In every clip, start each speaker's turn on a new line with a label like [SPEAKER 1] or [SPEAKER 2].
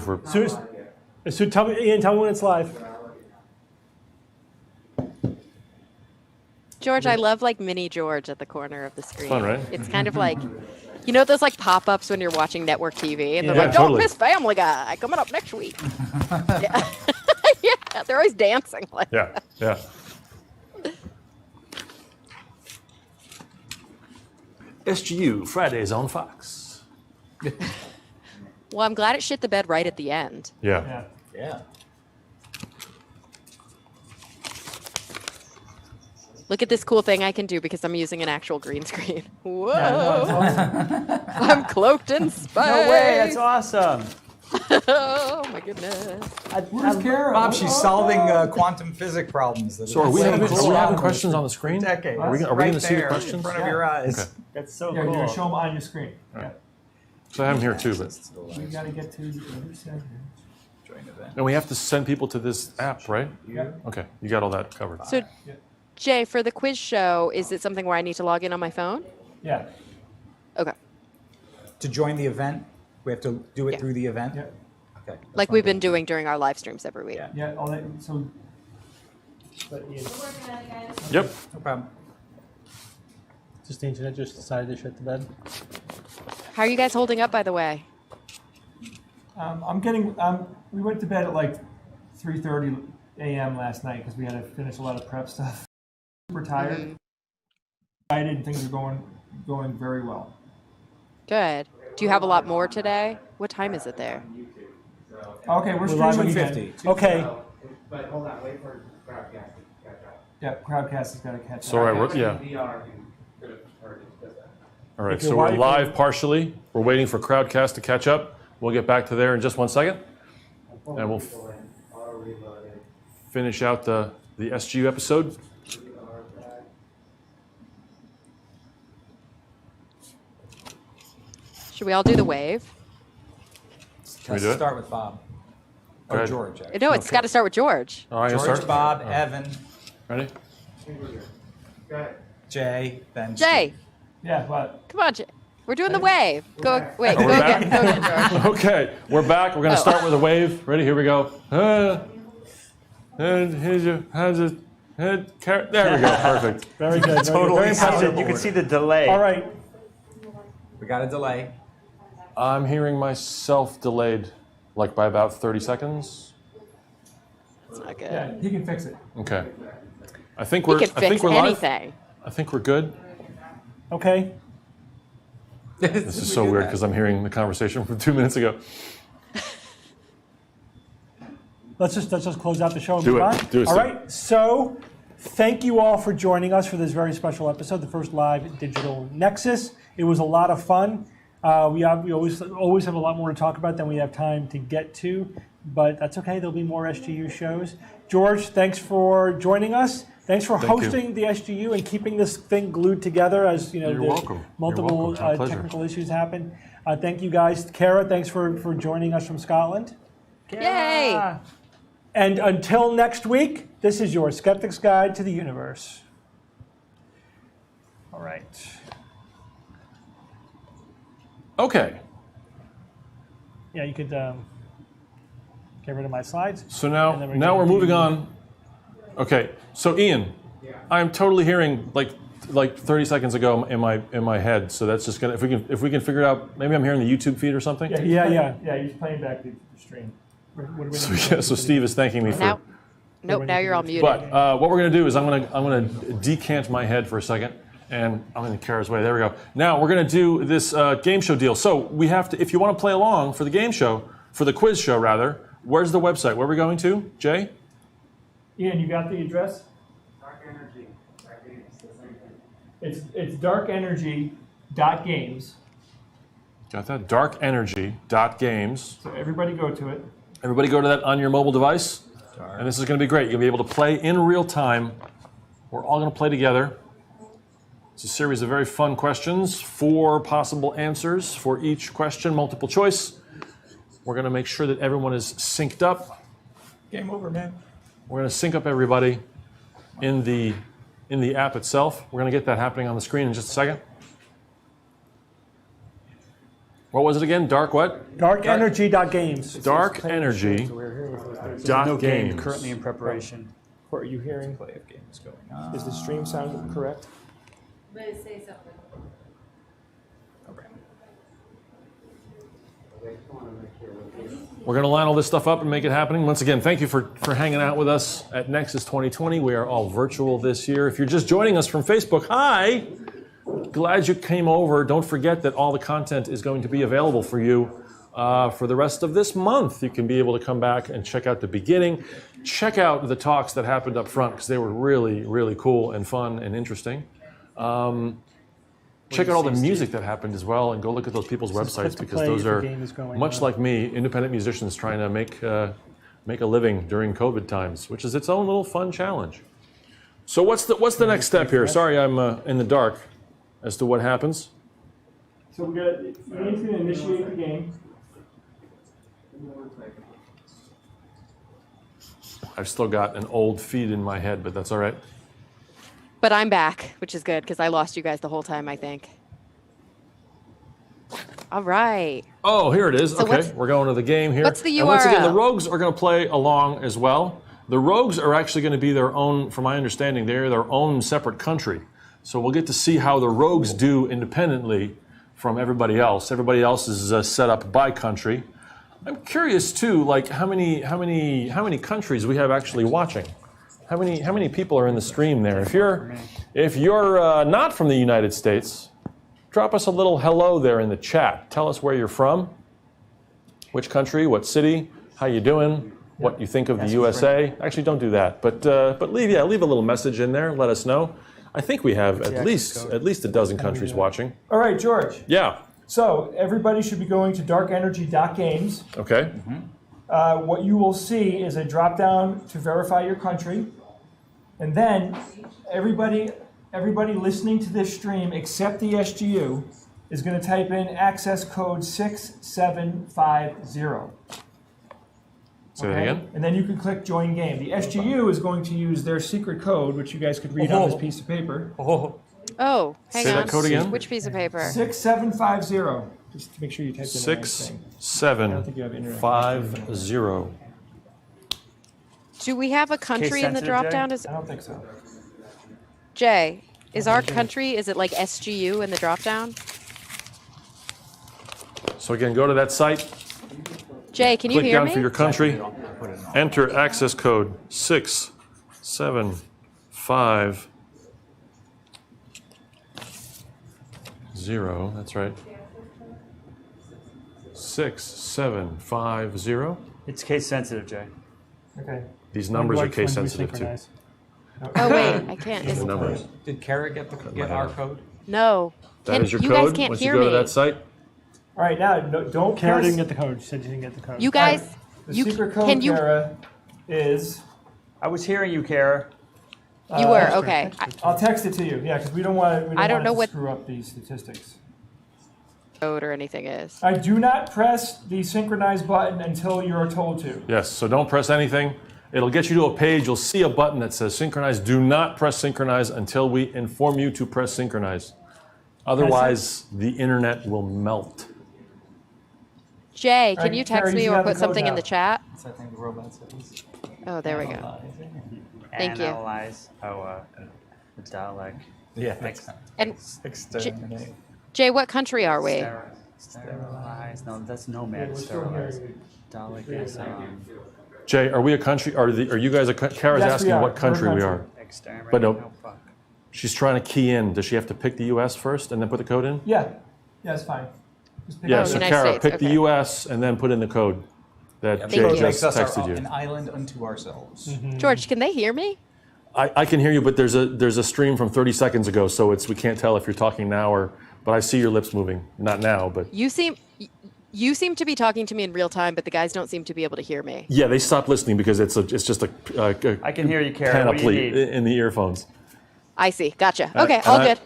[SPEAKER 1] we're...
[SPEAKER 2] So tell me, Ian, tell me when it's live.
[SPEAKER 3] George, I love like mini George at the corner of the screen.
[SPEAKER 1] Fun, right?
[SPEAKER 3] It's kind of like, you know those like pop-ups when you're watching network TV and they're
[SPEAKER 2] Yeah,
[SPEAKER 3] like, don't
[SPEAKER 1] totally.
[SPEAKER 3] miss Family Guy coming up next week. Yeah. Yeah, they're always dancing like that.
[SPEAKER 1] Yeah. SGU, Fridays on Fox.
[SPEAKER 3] Well, I'm glad it shit the bed right at the end.
[SPEAKER 1] Yeah.
[SPEAKER 4] Yeah.
[SPEAKER 3] Look at this cool thing I can do because I'm using an actual green screen. Whoa.
[SPEAKER 2] Yeah, no, it's awesome.
[SPEAKER 3] I'm cloaked in space.
[SPEAKER 5] No way, that's awesome.
[SPEAKER 3] Oh my goodness.
[SPEAKER 2] Where's Kara?
[SPEAKER 4] Bob, she's solving quantum physics problems. That
[SPEAKER 1] So are we having questions on the screen?
[SPEAKER 4] Decade.
[SPEAKER 1] Are we
[SPEAKER 4] That's
[SPEAKER 1] going to
[SPEAKER 4] right
[SPEAKER 1] see the
[SPEAKER 4] there
[SPEAKER 1] questions?
[SPEAKER 4] in front of your eyes.
[SPEAKER 1] Okay.
[SPEAKER 5] That's so
[SPEAKER 2] Yeah, you're
[SPEAKER 5] cool.
[SPEAKER 2] gonna show them on your screen. Yeah.
[SPEAKER 1] So I have them here too, but...
[SPEAKER 2] We gotta get to the other side
[SPEAKER 4] Join event.
[SPEAKER 1] And we have to send people to this app, right?
[SPEAKER 2] here.
[SPEAKER 1] Okay, you got all that covered.
[SPEAKER 3] So, Jay, for the quiz show, is it something where I need to log in on my phone?
[SPEAKER 2] Yeah.
[SPEAKER 3] Okay.
[SPEAKER 4] To join the event, we have to do it
[SPEAKER 3] Yeah.
[SPEAKER 4] through the event?
[SPEAKER 2] Yeah.
[SPEAKER 4] Okay.
[SPEAKER 3] Like we've been doing during our live streams every week.
[SPEAKER 4] Yeah.
[SPEAKER 2] Yeah. All that. So. But Ian,
[SPEAKER 1] Yep.
[SPEAKER 4] No problem.
[SPEAKER 5] Just the internet just decided to shut the bed.
[SPEAKER 3] How are you guys holding up, by the way?
[SPEAKER 2] I'm getting. We went to bed at like 3:30 a.m. last night because we had to finish a lot of prep stuff. Super tired. Excited. Things are going very well.
[SPEAKER 3] Good. Do you have a lot more today? What time is it there?
[SPEAKER 2] Okay, we're
[SPEAKER 4] live
[SPEAKER 2] streaming
[SPEAKER 4] on
[SPEAKER 2] again.
[SPEAKER 4] 50.
[SPEAKER 2] Okay.
[SPEAKER 6] But hold on, wait for Crowdcast to catch up.
[SPEAKER 2] Yeah, Crowdcast has got to catch
[SPEAKER 1] So,
[SPEAKER 2] up.
[SPEAKER 1] all right, yeah.
[SPEAKER 6] VR, you could have heard it, does that?
[SPEAKER 1] All right,
[SPEAKER 2] If your
[SPEAKER 1] so we're
[SPEAKER 2] wife-
[SPEAKER 1] live partially. We're waiting for Crowdcast to catch up. We'll get back to there in just 1 second. And we'll finish out the SGU episode.
[SPEAKER 3] Should we all do the wave?
[SPEAKER 1] Can we
[SPEAKER 4] Let's
[SPEAKER 1] do it?
[SPEAKER 4] start with Bob.
[SPEAKER 1] Go
[SPEAKER 4] Or
[SPEAKER 1] ahead.
[SPEAKER 4] George, actually.
[SPEAKER 3] No, it's got to start with George.
[SPEAKER 1] All right,
[SPEAKER 4] George,
[SPEAKER 1] start.
[SPEAKER 4] Bob, Evan,
[SPEAKER 1] Ready?
[SPEAKER 6] Go ahead.
[SPEAKER 4] Jay, then
[SPEAKER 3] Jay,
[SPEAKER 2] Yeah, but
[SPEAKER 3] come on, Jay. We're doing the wave. Go, wait,
[SPEAKER 1] Oh,
[SPEAKER 3] go
[SPEAKER 1] we're
[SPEAKER 3] again. Go again, George.
[SPEAKER 1] Okay, we're back. We're going to
[SPEAKER 3] Oh.
[SPEAKER 1] start with a wave. Ready? Here we go. And here's your hands. There we go. Perfect.
[SPEAKER 2] very good.
[SPEAKER 4] Totally
[SPEAKER 2] Very
[SPEAKER 4] sounded-
[SPEAKER 2] impressive.
[SPEAKER 5] You can see the delay.
[SPEAKER 2] All right.
[SPEAKER 4] We got a delay.
[SPEAKER 1] I'm hearing myself delayed, like by about 30 seconds.
[SPEAKER 3] It's not good.
[SPEAKER 2] Yeah, he can fix it.
[SPEAKER 1] Okay. I think
[SPEAKER 3] We
[SPEAKER 1] we're.
[SPEAKER 3] can
[SPEAKER 1] I think
[SPEAKER 3] fix
[SPEAKER 1] we're live.
[SPEAKER 3] anything.
[SPEAKER 1] I think we're good.
[SPEAKER 2] Okay.
[SPEAKER 1] This is so weird because I'm hearing the conversation from 2 minutes ago.
[SPEAKER 2] Let's just close out the show and
[SPEAKER 1] Do
[SPEAKER 2] move
[SPEAKER 1] it.
[SPEAKER 2] on.
[SPEAKER 1] Do it,
[SPEAKER 2] All
[SPEAKER 1] Steve.
[SPEAKER 2] right. So, thank you all for joining us for this very special episode, the first live digital Nexus. It was a lot of fun. We always have a lot more to talk about than we have time to get to, but that's okay. There'll be more SGU shows. George, thanks for joining us. Thanks for
[SPEAKER 1] Thank you.
[SPEAKER 2] hosting the SGU and keeping this thing glued together as
[SPEAKER 1] You're
[SPEAKER 2] the
[SPEAKER 1] welcome. You're
[SPEAKER 2] multiple
[SPEAKER 1] welcome. It's my pleasure.
[SPEAKER 2] technical issues happen. Thank you guys. Kara, thanks for joining us from Scotland.
[SPEAKER 3] Yay!
[SPEAKER 2] And until next week, this is your Skeptic's Guide to the Universe. All right.
[SPEAKER 1] Okay.
[SPEAKER 2] Yeah, you could get rid of my slides.
[SPEAKER 1] So
[SPEAKER 2] And
[SPEAKER 1] now,
[SPEAKER 2] then we're
[SPEAKER 1] now
[SPEAKER 2] gonna
[SPEAKER 1] we're moving
[SPEAKER 2] do-
[SPEAKER 1] on. Okay. So Ian, I'm totally hearing like 30 seconds ago in my head. So that's just gonna if we can figure it out. Maybe I'm hearing the YouTube feed or something.
[SPEAKER 2] Yeah. He's playing back the stream.
[SPEAKER 1] So Steve is thanking me for.
[SPEAKER 3] Now, nope, now you're all muted.
[SPEAKER 1] But what we're going to do is I'm gonna decant my head for a second, and I'm in Kara's way. There we go. Now we're going to do this game show deal. So we have to, if you want to play along for the game show, for the quiz show rather, where's the website? Where are we going to, Jay?
[SPEAKER 2] Ian, you got the address?
[SPEAKER 6] Dark energy. It's the same thing.
[SPEAKER 2] It's darkenergy.games.
[SPEAKER 1] Got that? Darkenergy.games.
[SPEAKER 2] So everybody go to it.
[SPEAKER 1] Everybody go to that on your mobile device, and this is going to be great. You'll be able to play in real time. We're all going to play together. It's a series of very fun questions, 4 possible answers for each question, multiple choice. We're going to make sure that everyone is synced up.
[SPEAKER 4] Game over, man.
[SPEAKER 1] We're going to sync up everybody in the app itself. We're going to get that happening on the screen in just a second. What was it again? Dark what?
[SPEAKER 2] Darkenergy.games.
[SPEAKER 1] Dark Energy.
[SPEAKER 4] No game
[SPEAKER 1] Games.
[SPEAKER 4] currently in preparation.
[SPEAKER 7] Are you hearing?
[SPEAKER 4] Play of games going on.
[SPEAKER 7] Is the stream sound correct?
[SPEAKER 8] But say something.
[SPEAKER 4] Okay.
[SPEAKER 1] We're going to line all this stuff up and make it happening. Once again, thank you for hanging out with us at NECSS 2020. We are all virtual this year. If you're just joining us from Facebook, hi! Glad you came over. Don't forget that all the content is going to be available for you for the rest of this month. You can be able to come back and check out the beginning. Check out the talks that happened up front because they were really, really cool and fun and interesting. Check out all the music that happened as well and go look at those people's websites because those are, much like me, independent musicians trying to make a living during COVID times, which is its own little fun challenge. So what's the next step here? Sorry, I'm in the dark as to what happens.
[SPEAKER 7] So we got. Ian's going to initiate the game.
[SPEAKER 1] I've still got an old feed in my head, but that's all right.
[SPEAKER 3] But I'm back, which is good because I lost you guys the whole time, I think. All right.
[SPEAKER 1] Oh, here it is.
[SPEAKER 3] So
[SPEAKER 1] Okay, we're going to the game here.
[SPEAKER 3] what's the
[SPEAKER 1] And once again, the
[SPEAKER 3] URL?
[SPEAKER 1] Rogues are going to play along as well. The Rogues are actually going to be their own, from my understanding, they're their own separate country. So we'll get to see how the Rogues do independently from everybody else. Everybody else is set up by country. I'm curious too, like how many countries we have actually watching. How many people are in the stream there? If you're not from the United States, drop us a little hello there in the chat. Tell us where you're from, which country, what city, how you doing, what you think of the USA. Actually, don't do that, but leave a little message in there. Let us know. I think we have at least a dozen countries watching.
[SPEAKER 7] All right, George.
[SPEAKER 1] Yeah.
[SPEAKER 7] So everybody should be going to darkenergy.games.
[SPEAKER 1] Okay.
[SPEAKER 7] What you will see is a drop down to verify your country, and then everybody listening to this stream except the SGU is going to type in access code 6750.
[SPEAKER 1] Say that again.
[SPEAKER 7] And then you can click join game. The SGU is going to use their secret code, which you guys could read on this piece of paper.
[SPEAKER 3] Oh, hang
[SPEAKER 1] Say
[SPEAKER 3] on.
[SPEAKER 1] that code again.
[SPEAKER 3] Which piece of paper?
[SPEAKER 7] 6750. Just to make sure you typed in the right thing.
[SPEAKER 1] 6750.
[SPEAKER 3] Do we have a country in the
[SPEAKER 4] sensitive,
[SPEAKER 3] drop
[SPEAKER 4] Jay?
[SPEAKER 3] down?
[SPEAKER 7] I don't think so.
[SPEAKER 3] Jay, is our country, is it like SGU in the drop down?
[SPEAKER 1] So again, go to that site.
[SPEAKER 3] Jay, can you
[SPEAKER 1] Click
[SPEAKER 3] hear
[SPEAKER 1] down
[SPEAKER 3] me?
[SPEAKER 1] for your country. Enter access code 6750. That's right. 6750.
[SPEAKER 5] It's case sensitive, Jay.
[SPEAKER 7] Okay.
[SPEAKER 1] These numbers are case sensitive too.
[SPEAKER 3] Oh, wait, I can't.
[SPEAKER 1] The numbers.
[SPEAKER 4] Did Kara get our code?
[SPEAKER 3] No.
[SPEAKER 1] That is your
[SPEAKER 3] you
[SPEAKER 1] code.
[SPEAKER 3] guys can't
[SPEAKER 1] Once
[SPEAKER 3] hear
[SPEAKER 1] you go to
[SPEAKER 3] me.
[SPEAKER 1] that site.
[SPEAKER 7] All right, now don't
[SPEAKER 2] Kara
[SPEAKER 7] press.
[SPEAKER 2] didn't get the code. She said she didn't get the code.
[SPEAKER 3] You guys,
[SPEAKER 7] The
[SPEAKER 3] you
[SPEAKER 7] secret code,
[SPEAKER 3] can you?
[SPEAKER 7] Kara, is.
[SPEAKER 5] I was hearing you, Kara.
[SPEAKER 3] You were okay.
[SPEAKER 7] I'll text it to you. Yeah, because we don't want to.
[SPEAKER 3] I don't know what-
[SPEAKER 7] screw up these statistics.
[SPEAKER 3] Code or anything is.
[SPEAKER 7] I do not press the synchronize button until you are told to.
[SPEAKER 1] Yes, so don't press anything. It'll get you to a page. You'll see a button that says synchronize. Do not press synchronize until we inform you to press synchronize. Otherwise, the internet will melt.
[SPEAKER 3] Jay, can
[SPEAKER 7] Alright,
[SPEAKER 3] you
[SPEAKER 7] Kara,
[SPEAKER 3] text
[SPEAKER 7] you
[SPEAKER 3] me
[SPEAKER 7] should
[SPEAKER 3] or
[SPEAKER 7] have the
[SPEAKER 3] put something
[SPEAKER 7] code
[SPEAKER 3] in
[SPEAKER 7] now.
[SPEAKER 3] the chat?
[SPEAKER 4] I think the robot says.
[SPEAKER 3] Oh, there we go. Thank you.
[SPEAKER 5] Analyze. The Dalek.
[SPEAKER 4] Yeah.
[SPEAKER 3] And
[SPEAKER 4] Exterminate.
[SPEAKER 3] Jay, what country are we?
[SPEAKER 5] Sterilize. No, that's Nomad. Sterilize. Dalek is
[SPEAKER 1] Jay, are we a country? Are you guys a country? Kara's
[SPEAKER 7] Yes, we
[SPEAKER 1] asking
[SPEAKER 7] are.
[SPEAKER 1] what country
[SPEAKER 7] We're a
[SPEAKER 1] we
[SPEAKER 7] country.
[SPEAKER 1] are.
[SPEAKER 5] exterminate.
[SPEAKER 1] But no-
[SPEAKER 5] Oh, fuck.
[SPEAKER 1] She's trying to key in. Does she have to pick the U.S. first and then put the code in?
[SPEAKER 7] Yeah, that's fine. Just pick
[SPEAKER 1] Yeah,
[SPEAKER 7] it
[SPEAKER 1] so
[SPEAKER 7] up.
[SPEAKER 3] United
[SPEAKER 1] Kara,
[SPEAKER 3] States,
[SPEAKER 1] pick the
[SPEAKER 3] okay.
[SPEAKER 1] U.S. and then put in the code that
[SPEAKER 3] Thank
[SPEAKER 1] Jay
[SPEAKER 3] you.
[SPEAKER 1] just
[SPEAKER 4] Makes us
[SPEAKER 1] texted
[SPEAKER 4] an
[SPEAKER 1] you.
[SPEAKER 4] island unto ourselves.
[SPEAKER 3] George, can they hear me?
[SPEAKER 1] I can hear you, but there's a stream from 30 seconds ago, so we can't tell if you're talking now or. But I see your lips moving. Not now, but
[SPEAKER 3] You seem to be talking to me in real time, but the guys don't seem to be able to hear me.
[SPEAKER 1] yeah, they stopped listening because it's just a
[SPEAKER 5] I can hear you, Kara. What do you
[SPEAKER 1] panoply
[SPEAKER 5] need?
[SPEAKER 1] in the earphones.
[SPEAKER 3] I see. Gotcha.
[SPEAKER 1] Uh,
[SPEAKER 3] Okay,
[SPEAKER 1] and
[SPEAKER 3] all
[SPEAKER 1] I-
[SPEAKER 3] good.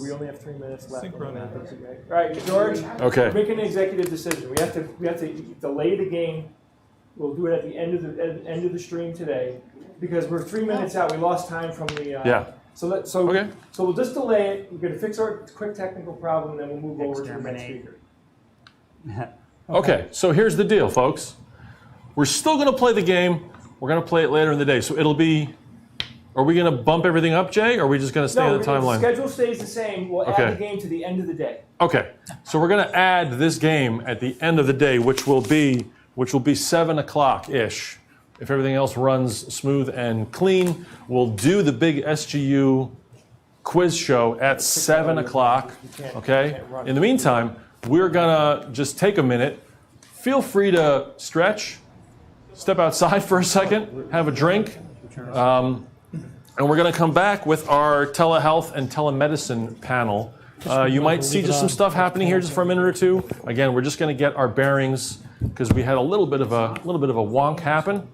[SPEAKER 7] We only have 3 minutes left. All right, George.
[SPEAKER 1] Okay.
[SPEAKER 7] We're making an executive decision. We have to delay the game. We'll do it at the end of the stream today because we're 3 minutes out. We lost time from the.
[SPEAKER 1] Yeah.
[SPEAKER 7] So
[SPEAKER 1] Okay.
[SPEAKER 7] so we'll just delay it. We're going to fix our quick technical problem, and then we'll move over to the next
[SPEAKER 5] Exterminate.
[SPEAKER 7] speaker.
[SPEAKER 1] Okay, so here's the deal, folks. We're still going to play the game. We're going to play it later in the day. So it'll be, are we going to bump everything up, Jay, or are we just going to stay on the
[SPEAKER 7] The
[SPEAKER 1] timeline?
[SPEAKER 7] schedule stays the same. We'll
[SPEAKER 1] Okay.
[SPEAKER 7] add the game to the end of the day.
[SPEAKER 1] Okay, so we're going to add this game at the end of the day, which will be 7 o'clock-ish. If everything else runs smooth and clean, we'll do the big SGU quiz show at 7 o'clock, okay? In the meantime, we're gonna just take a minute. Feel free to stretch, step outside for a second, have a drink, and we're gonna come back with our telehealth and telemedicine panel. You might see just some stuff happening here just for a minute or two. Again, we're just gonna get our bearings because we had a little bit of a wonk happen.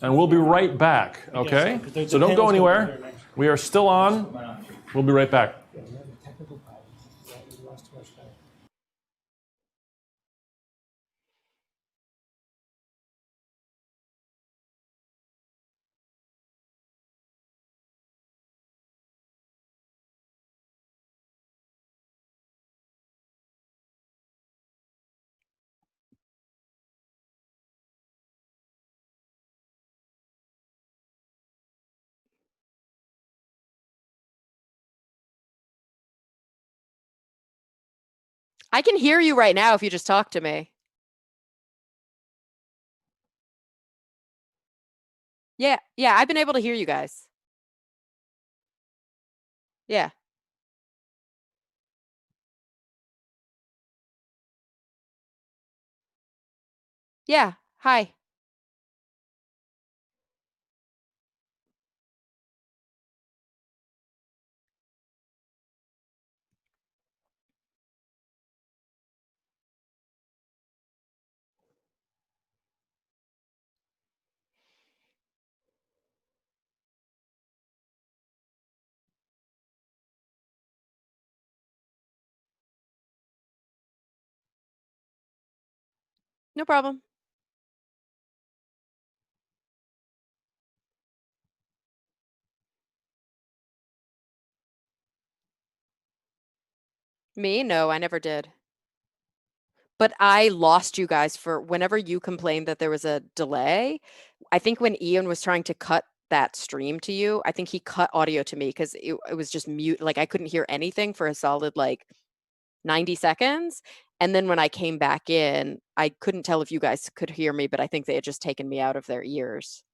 [SPEAKER 1] And we'll be right back, okay? So don't go anywhere. We are still on. We'll be right back.
[SPEAKER 3] I can hear you right now if you just talk to me. Yeah, I've been able to hear you guys. Yeah. Yeah, hi. No problem. Me? No, I never did. But I lost you guys for whenever you complained that there was a delay. I think when Ian was trying to cut that stream to you, I think he cut audio to me because it was just mute. Like I couldn't hear anything for a solid like 90 seconds. And then when I came back in, I couldn't tell if you guys could hear me, but I think they had just taken me out of their ears.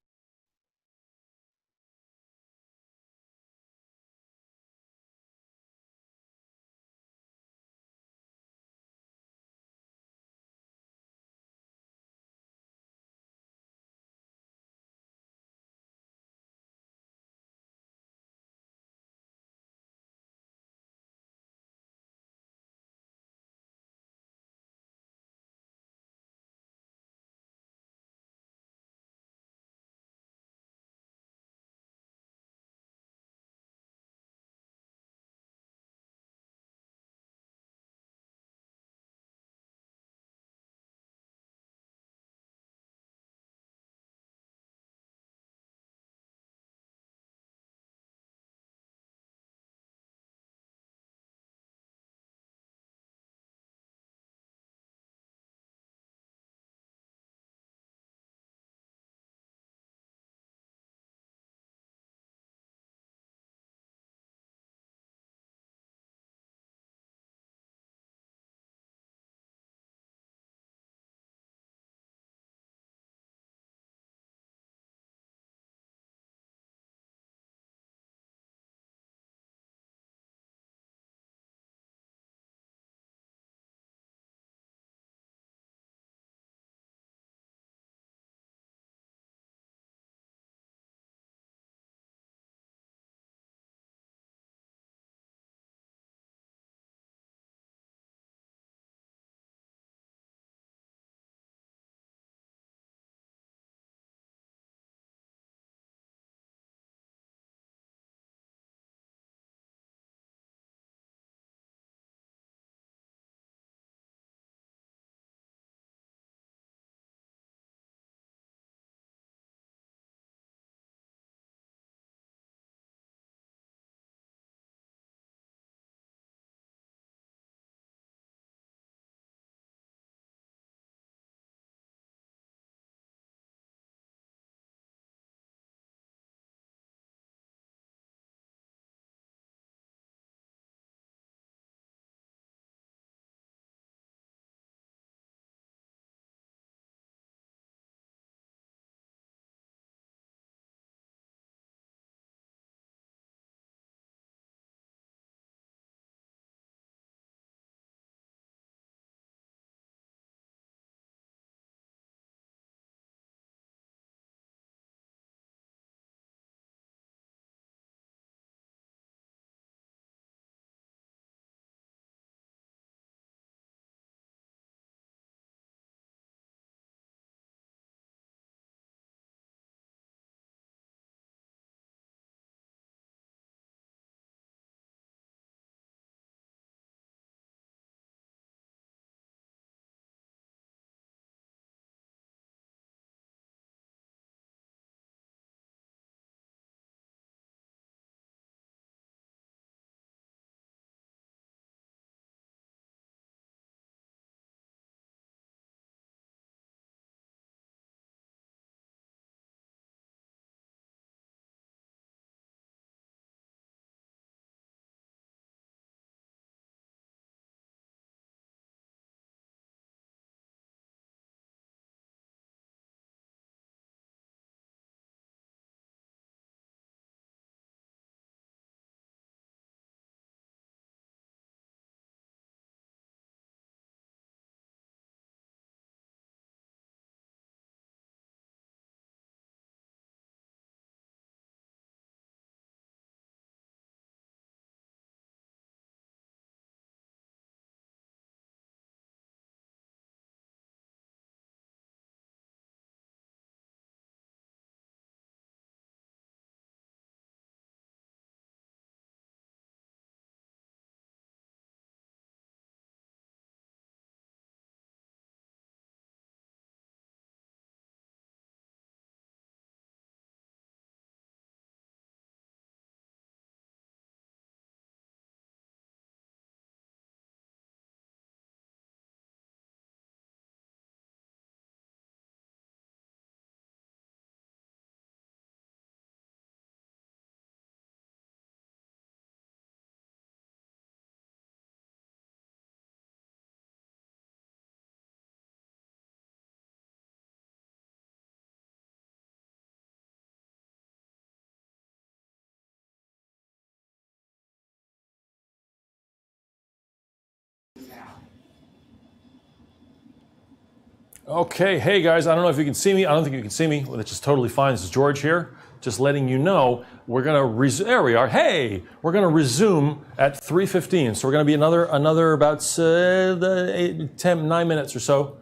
[SPEAKER 1] Okay, hey guys, I don't know if you can see me. I don't think you can see me, which is totally fine. This is George here, just letting you know we're gonna there we are. Hey, we're gonna resume at 3:15. So we're gonna be another about 9 minutes or so.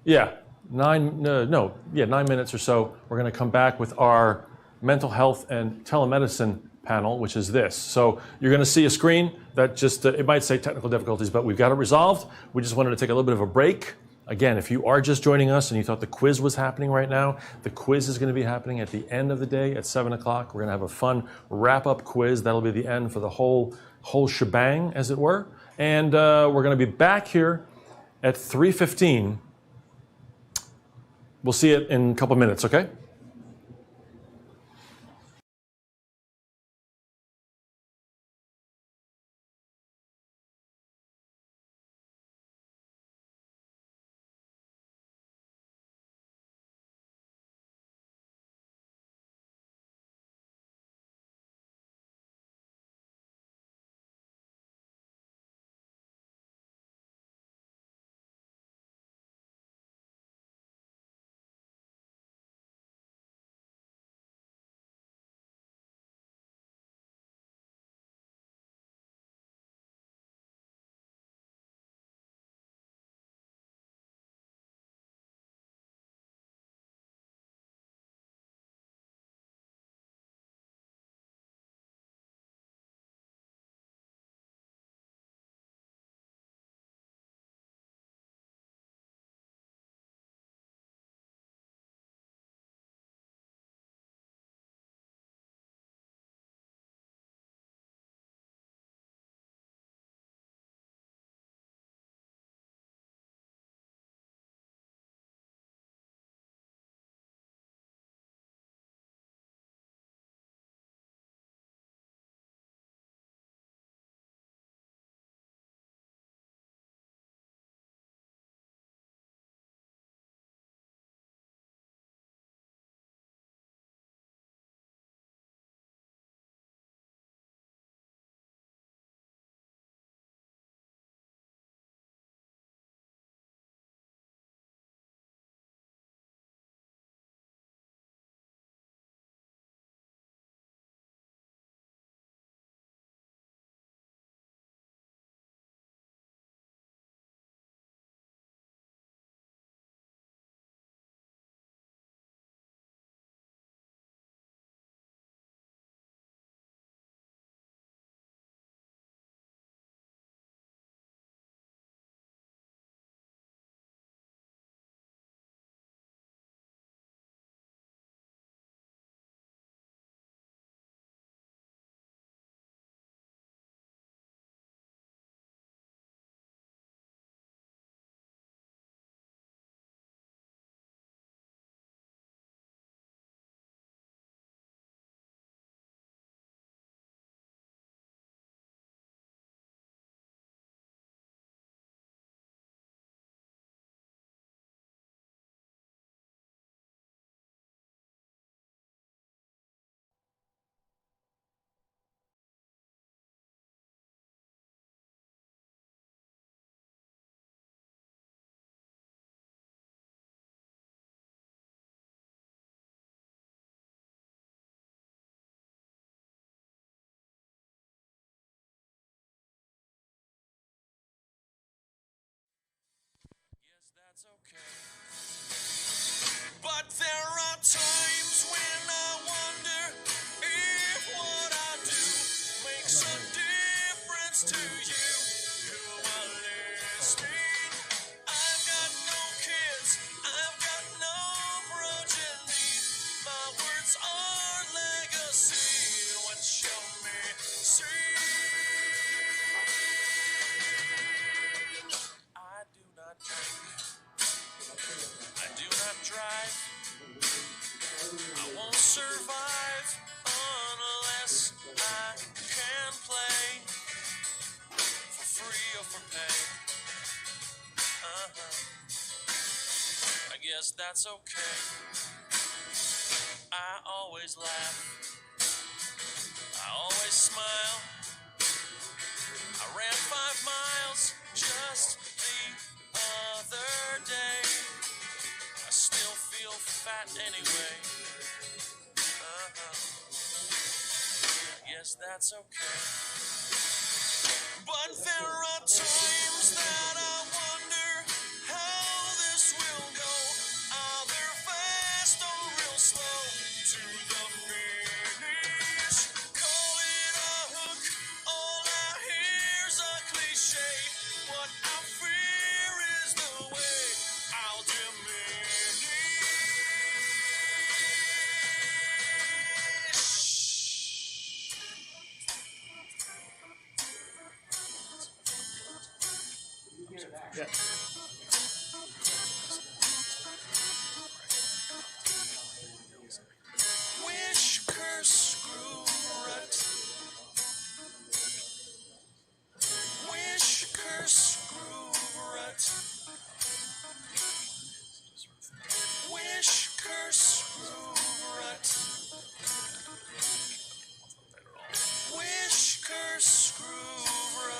[SPEAKER 1] Yeah, 9 minutes or so. We're gonna come back with our mental health and telemedicine panel, which is this. So you're gonna see a screen that just, it might say technical difficulties, but we've got it resolved. We just wanted to take a little bit of a break. Again, if you are just joining us and you thought the quiz was happening right now, the quiz is going to be happening at the end of the day at 7 o'clock. We're going to have a fun wrap-up quiz. That'll be the end for the whole shebang, as it were. And we're going to be back here at 3:15. We'll see it in a couple minutes, okay? That's okay. But there are times when I wonder if what I do makes a difference to you who are listening. I've got no kids, I've got no progeny. My words are legacy. What shall me see? I do not drink. I do not drive. I won't survive unless I can play for free or for pay. I guess that's okay. I always laugh. I always smile. I ran 5 miles just the other day.
[SPEAKER 9] fat anyway. I guess that's okay. But there are times that I wonder how this will go. Either fast or real slow to the finish. Call it a hook, all I hear's a cliche. What I fear is the way I'll diminish.
[SPEAKER 7] Yeah.
[SPEAKER 9] Wish, curse, screw, rut. Wish, curse, screw, rut. Wish, curse, screw, rut. Wish, curse, screw, rut.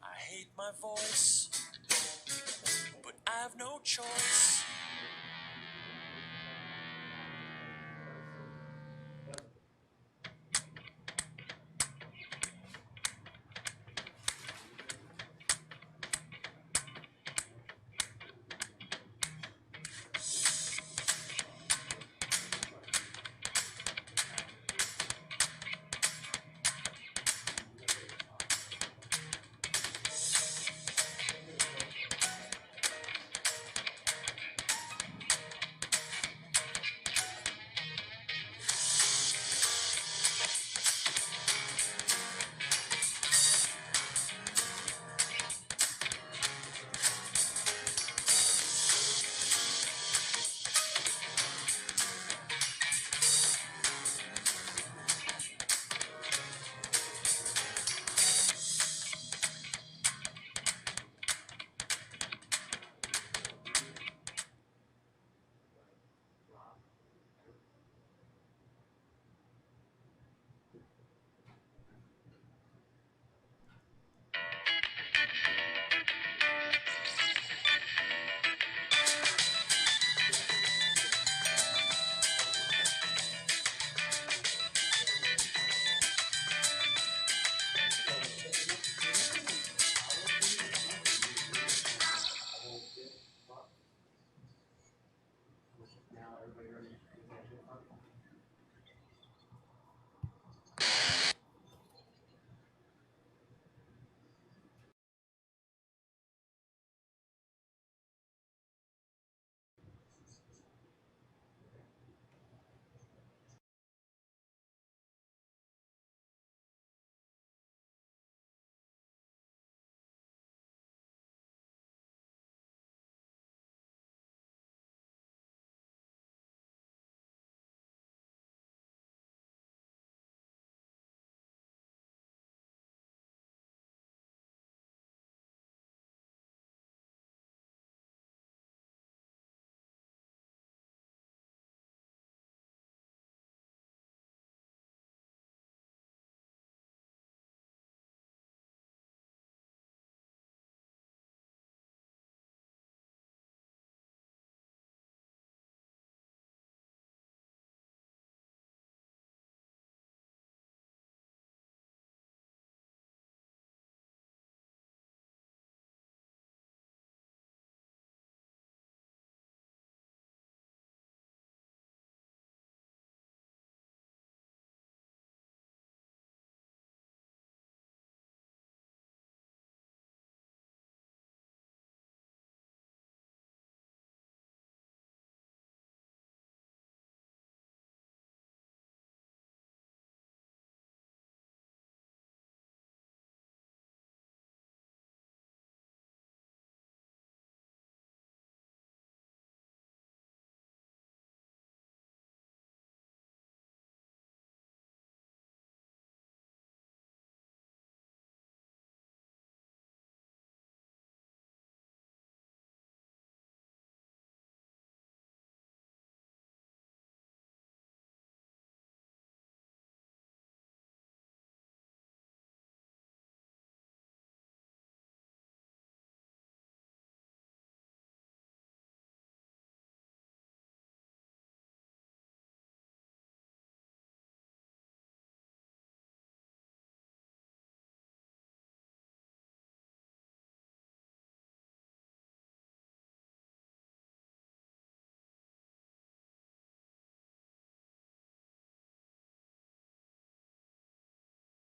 [SPEAKER 9] I hate my voice, but I've no choice.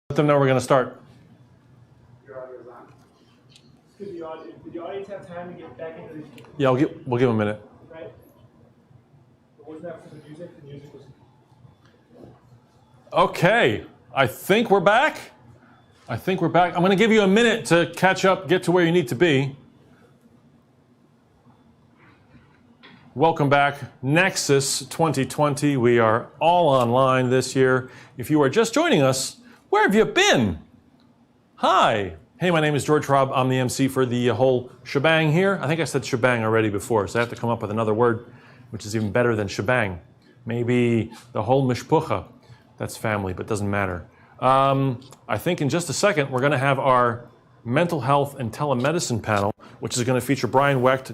[SPEAKER 1] Let them know we're going to start.
[SPEAKER 6] Your audio's on.
[SPEAKER 7] Did the audience have time to get back into the
[SPEAKER 1] Yeah, we'll give them a minute.
[SPEAKER 7] right? Wasn't that for the music? The music was.
[SPEAKER 1] Okay, I think we're back. I'm going to give you a minute to catch up, get to where you need to be. Welcome back. NECSS 2020. We are all online this year. If you are just joining us, where have you been? Hi. Hey, my name is George Robb. I'm the MC for the whole shebang here. I think I said shebang already before, so I have to come up with another word, which is even better than shebang. Maybe the whole mishpucha. That's family, but doesn't matter. I think in just a second, we're going to have our mental health and telemedicine panel, which is going to feature Brian Wecht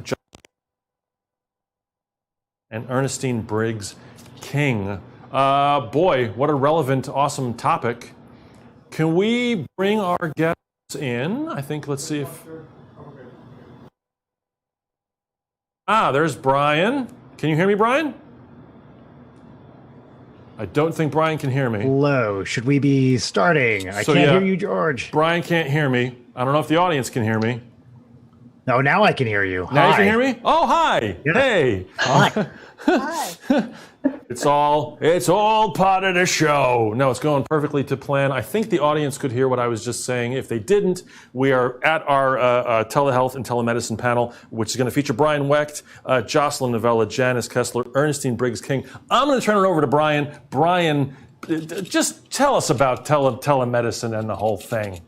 [SPEAKER 1] and Ernestine Briggs King. Boy, what a relevant, awesome topic. Can we bring our guests in? I think, let's see if... there's Brian. Can you hear me, Brian? I don't think Brian can hear me.
[SPEAKER 10] Hello, should we be starting? I can't hear you, George.
[SPEAKER 1] Brian can't hear me. I don't know if the audience can hear me.
[SPEAKER 10] No, now I can hear you.
[SPEAKER 1] Now you
[SPEAKER 10] Hi.
[SPEAKER 1] can hear me? Oh, hi.
[SPEAKER 10] Yeah.
[SPEAKER 1] Hey.
[SPEAKER 10] Hi.
[SPEAKER 1] It's all part of the show. No, it's going perfectly to plan. I think the audience could hear what I was just saying. If they didn't, we are at our telehealth and telemedicine panel, which is going to feature Brian Wecht, Jocelyn Novella, Janice Kessler, Ernestine Briggs King. I'm going to turn it over to Brian. Brian, just tell us about telemedicine and the whole thing.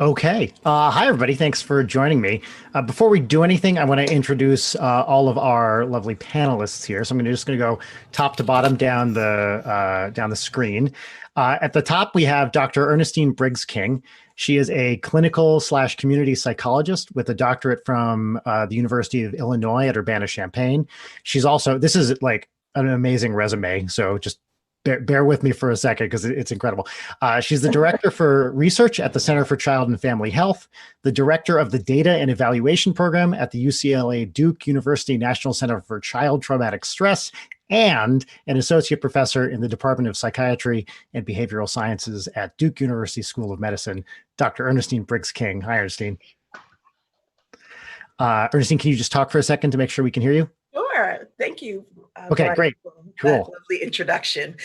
[SPEAKER 10] Okay. Hi, everybody. Thanks for joining me. Before we do anything, I want to introduce all of our lovely panelists here. So I'm just going to go top to bottom down the screen. At the top, we have Dr. Ernestine Briggs King. She is a clinical/community psychologist with a doctorate from the University of Illinois at Urbana-Champaign. She's also, this is like an amazing resume. So just bear with me for a second because it's incredible. She's the director for research at the Center for Child and Family Health, the director of the Data and Evaluation Program at the UCLA Duke University National Center for Child Traumatic Stress, and an associate professor in the Department of Psychiatry and Behavioral Sciences at Duke University School of Medicine, Dr. Ernestine Briggs King. Hi, Ernestine. Ernestine, can you just talk for a second to make sure we can hear you?
[SPEAKER 11] Sure. Thank you.
[SPEAKER 10] Okay,
[SPEAKER 11] Brian,
[SPEAKER 10] great.
[SPEAKER 11] for that
[SPEAKER 10] Cool.
[SPEAKER 11] lovely introduction.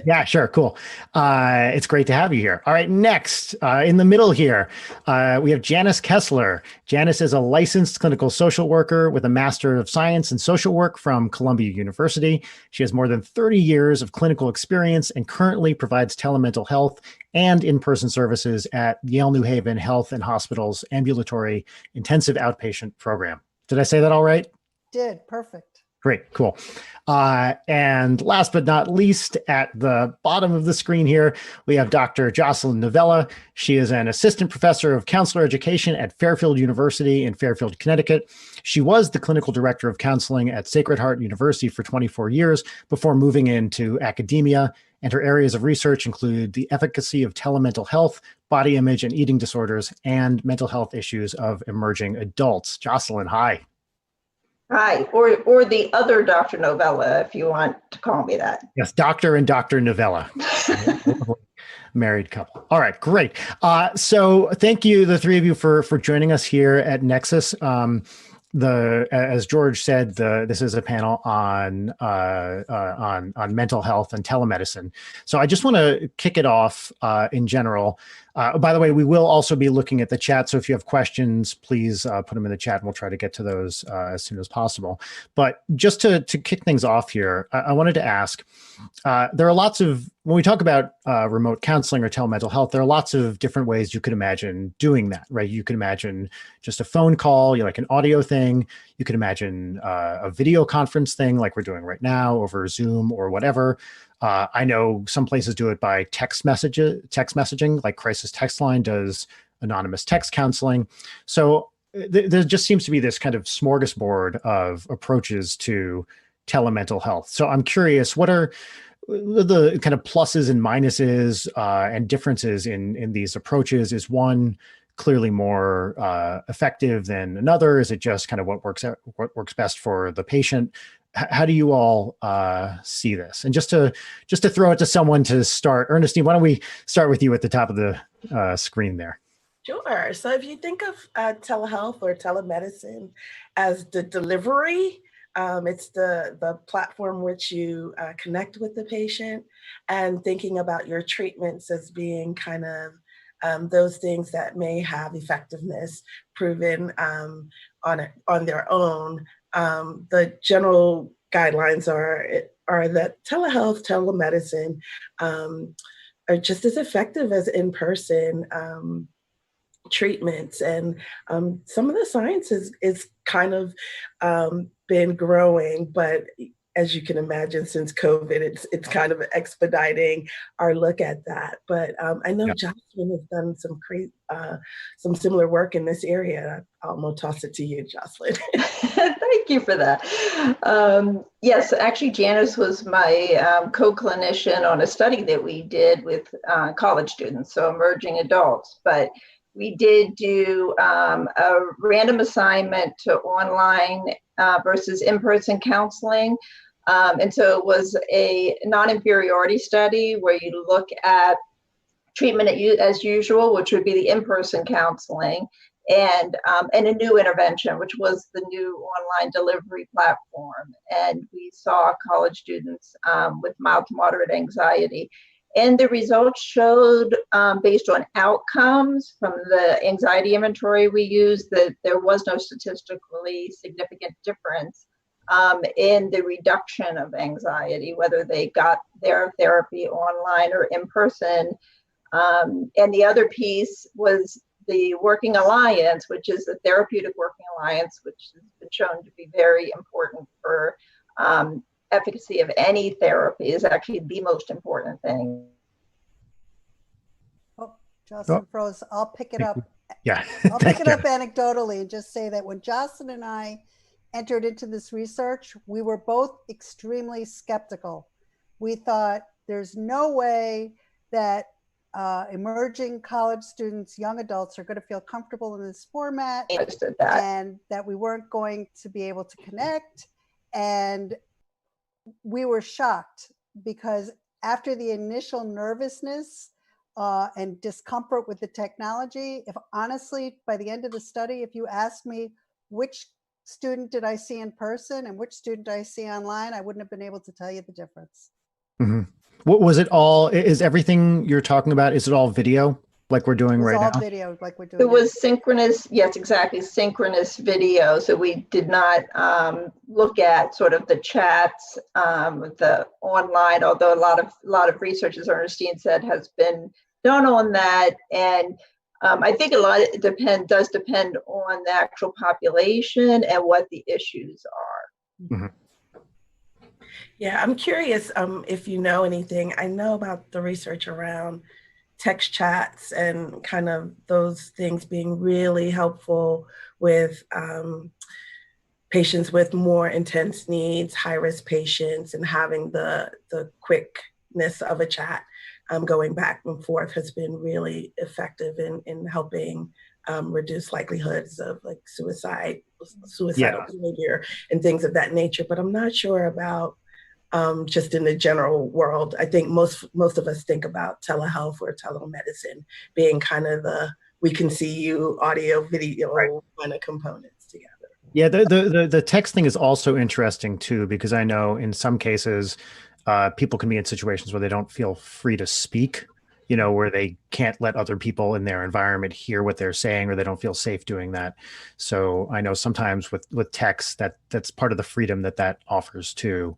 [SPEAKER 10] Yeah, sure. Cool. It's great to have you here. All right. Next, in the middle here, we have Janice Kessler. Janice is a licensed clinical social worker with a Master of Science in Social Work from Columbia University. She has more than 30 years of clinical experience and currently provides telemental health and in-person services at Yale New Haven Health and Hospital's ambulatory intensive outpatient program. Did I say that all right?
[SPEAKER 11] Did. Perfect.
[SPEAKER 10] Great, cool. And last but not least, at the bottom of the screen here, we have Dr. Jocelyn Novella. She is an assistant professor of counselor education at Fairfield University in Fairfield, Connecticut. She was the clinical director of counseling at Sacred Heart University for 24 years before moving into academia. And her areas of research include the efficacy of telemental health, body image and eating disorders, and mental health issues of emerging adults. Jocelyn, hi.
[SPEAKER 11] Hi, or the other Dr. Novella, if you want to call me that.
[SPEAKER 10] Yes, Dr. and Dr. Novella. Married couple. All right, great. So thank you, the three of you, for joining us here at NECSS. As George said, this is a panel on mental health and telemedicine. So I just want to kick it off in general. By the way, we will also be looking at the chat. So if you have questions, please put them in the chat and we'll try to get to those as soon as possible. But just to kick things off here, I wanted to ask, there are lots of, when we talk about remote counseling or telemental health, there are lots of different ways you could imagine doing that, right? You could imagine just a phone call, like an audio thing. You could imagine a video conference thing like we're doing right now over Zoom or whatever. I know some places do it by text messaging, like Crisis Text Line does anonymous text counseling. So there just seems to be this kind of smorgasbord of approaches to telemental health. So I'm curious, what are the kind of pluses and minuses and differences in these approaches? Is one clearly more effective than another? Is it just kind of what works best for the patient? how do you all see this? And just to throw it to someone to start, Ernestine, why don't we start with you at the top of the screen there?
[SPEAKER 12] Sure. So if you think of telehealth or telemedicine as the delivery, it's the platform which you connect with the patient, and thinking about your treatments as being kind of those things that may have effectiveness proven on their own. The general guidelines are that telehealth, telemedicine are just as effective as in-person treatments. And some of the science is kind of been growing, but as you can imagine, since COVID, it's kind of expediting our look at that. But I know Jocelyn has done some similar work in this area. I'm gonna toss it to you, Jocelyn.
[SPEAKER 11] Thank you for that. Yes, actually, Janice was my co-clinician on a study that we did with college students, so emerging adults. But we did do a random assignment to online versus in-person counseling. And so it was a non-inferiority study where you look at treatment as usual, which would be the in-person counseling, and a new intervention, which was the new online delivery platform. And we saw college students with mild to moderate anxiety. And the results showed, based on outcomes from the anxiety inventory we used, that there was no statistically significant difference in the reduction of anxiety, whether they got their therapy online or in person. And the other piece was the Working Alliance, which is the therapeutic working alliance, which has been shown to be very important for efficacy of any therapy, is actually the most important thing.
[SPEAKER 13] Oh, Jocelyn froze. I'll pick it up.
[SPEAKER 10] Yeah.
[SPEAKER 13] I'll pick it up anecdotally and just say that when Jocelyn and I entered into this research, we were both extremely skeptical. We thought there's no way that emerging college students, young adults, are going to feel comfortable in this format, and that we weren't going to be able to connect. And we were shocked because after the initial nervousness and discomfort with the technology, if honestly, by the end of the study, if you asked me which student did I see in person and which student I see online, I wouldn't have been able to tell you the difference.
[SPEAKER 10] Mm-hmm. What was it all? Is everything you're talking about, is it all video like we're doing right now?
[SPEAKER 13] It was all video like we're doing.
[SPEAKER 11] It was synchronous, yes, exactly, synchronous video. So we did not look at sort of the chats, the online, although a lot of research, as Ernestine said, has been done on that. And I think a lot does depend on the actual population and what the issues are.
[SPEAKER 10] Mm-hmm.
[SPEAKER 12] Yeah, I'm curious if you know anything. I know about the research around text chats and kind of those things being really helpful with patients with more intense needs, high-risk patients, and having the quickness of a chat going back and forth has been really effective in helping reduce likelihoods of like suicidal behavior and things of that nature. But I'm not sure about just in the general world. I think most of us think about telehealth or telemedicine being kind of the we can see you audio, video kind of components together.
[SPEAKER 10] Yeah, the text thing is also interesting too, because I know in some cases people can be in situations where they don't feel free to speak, where they can't let other people in their environment hear what they're saying, or they don't feel safe doing that. So I know sometimes with text that's part of the freedom that offers too.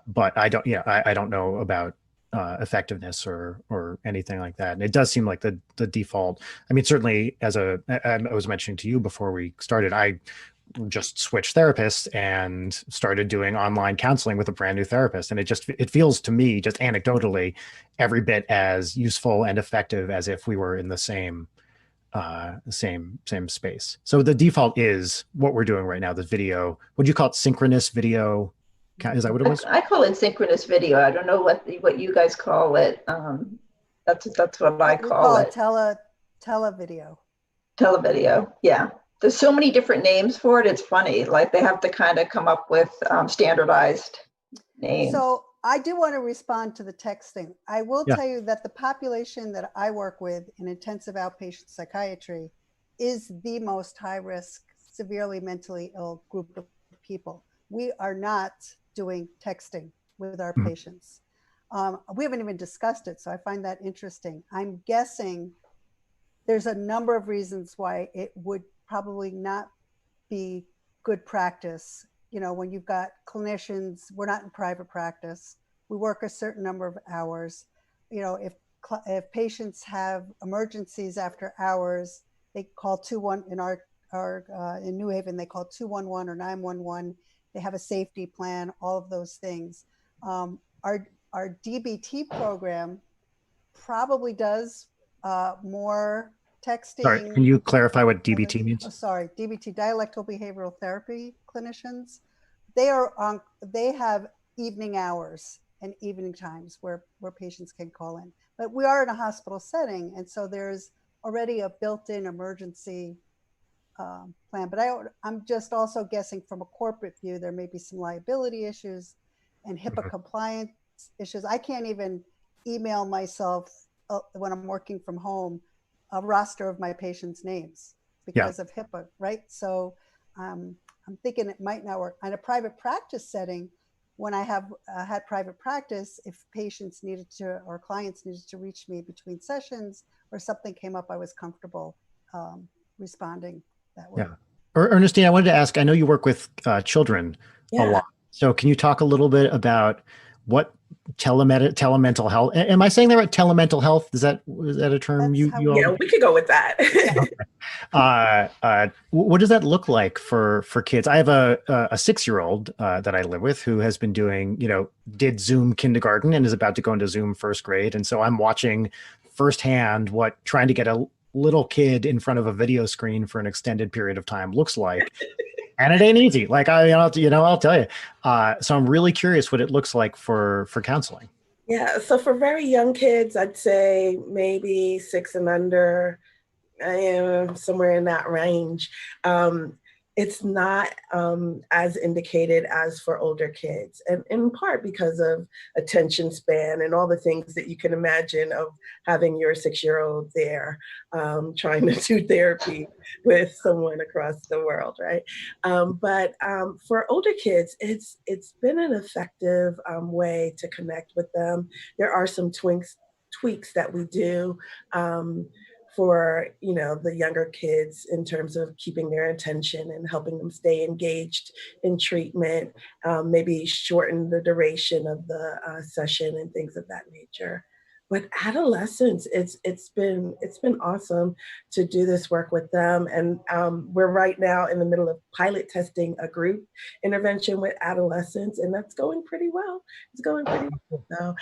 [SPEAKER 10] But I don't know about effectiveness or anything like that. And it does seem like the default. I mean, certainly I was mentioning to you before we started, I just switched therapists and started doing online counseling with a brand new therapist. And it feels to me, just anecdotally, every bit as useful and effective as if we were in the same space. So the default is what we're doing right now, the video. Would you call it synchronous video? Is that what it was?
[SPEAKER 11] I call it synchronous video. I don't know what you guys call it. That's what I call it.
[SPEAKER 13] Televideo.
[SPEAKER 11] Televideo, yeah. there's so many different names for it. It's funny. Like they have to kind of come up with standardized names.
[SPEAKER 13] So I do want to respond to the texting. I will
[SPEAKER 10] Yeah.
[SPEAKER 13] tell you that the population that I work with in intensive outpatient psychiatry is the most high risk, severely mentally ill group of people. We are not doing texting with our patients. We haven't even discussed it, so I find that interesting. I'm guessing there's a number of reasons why it would probably not be good practice. You know, when you've got clinicians, we're not in private practice. We work a certain number of hours. You know, if patients have emergencies after hours, they call 211 in our in New Haven, they call 211 or 911. They have a safety plan, all of those things. Our DBT program probably does more texting.
[SPEAKER 10] Sorry, can you clarify what DBT means?
[SPEAKER 13] Oh, sorry, DBT, dialectical behavioral therapy clinicians. They have evening hours and evening times where patients can call in. But we are in a hospital setting, and so there's already a built-in emergency plan. But I'm just also guessing from a corporate view, there may be some liability issues and HIPAA compliance issues. I can't even email myself when I'm working from home a roster of my patients' names because of HIPAA, right? So I'm thinking it might not work. In a private practice setting, when I have had private practice, if patients needed to or clients needed to reach me between sessions or something came up, I was comfortable responding that way.
[SPEAKER 10] Yeah. Ernestine, I wanted to ask, I know you work with children a lot. So can you talk a little bit about what telemental health, am I saying that right? Telemental health, is that a term you all?
[SPEAKER 12] Yeah, we could go with that.
[SPEAKER 10] What does that look like for kids? I have a 6-year-old that I live with who has been doing, did Zoom kindergarten and is about to go into Zoom first grade. And so I'm watching firsthand what trying to get a little kid in front of a video screen for an extended period of time looks like. And it ain't easy. Like I'll tell you. So I'm really curious what it looks like for counseling.
[SPEAKER 12] Yeah. So for very young kids, I'd say maybe 6 and under, somewhere in that range. It's not as indicated as for older kids, and in part because of attention span and all the things that you can imagine of having your 6-year-old there trying to do therapy with someone across the world, right? But for older kids, it's been an effective way to connect with them. There are some tweaks that we do for the younger kids in terms of keeping their attention and helping them stay engaged in treatment, maybe shorten the duration of the session and things of that nature. But adolescents, it's been awesome to do this work with them, and we're right now in the middle of pilot testing a group intervention with adolescents, and that's going pretty well. It's going pretty well now.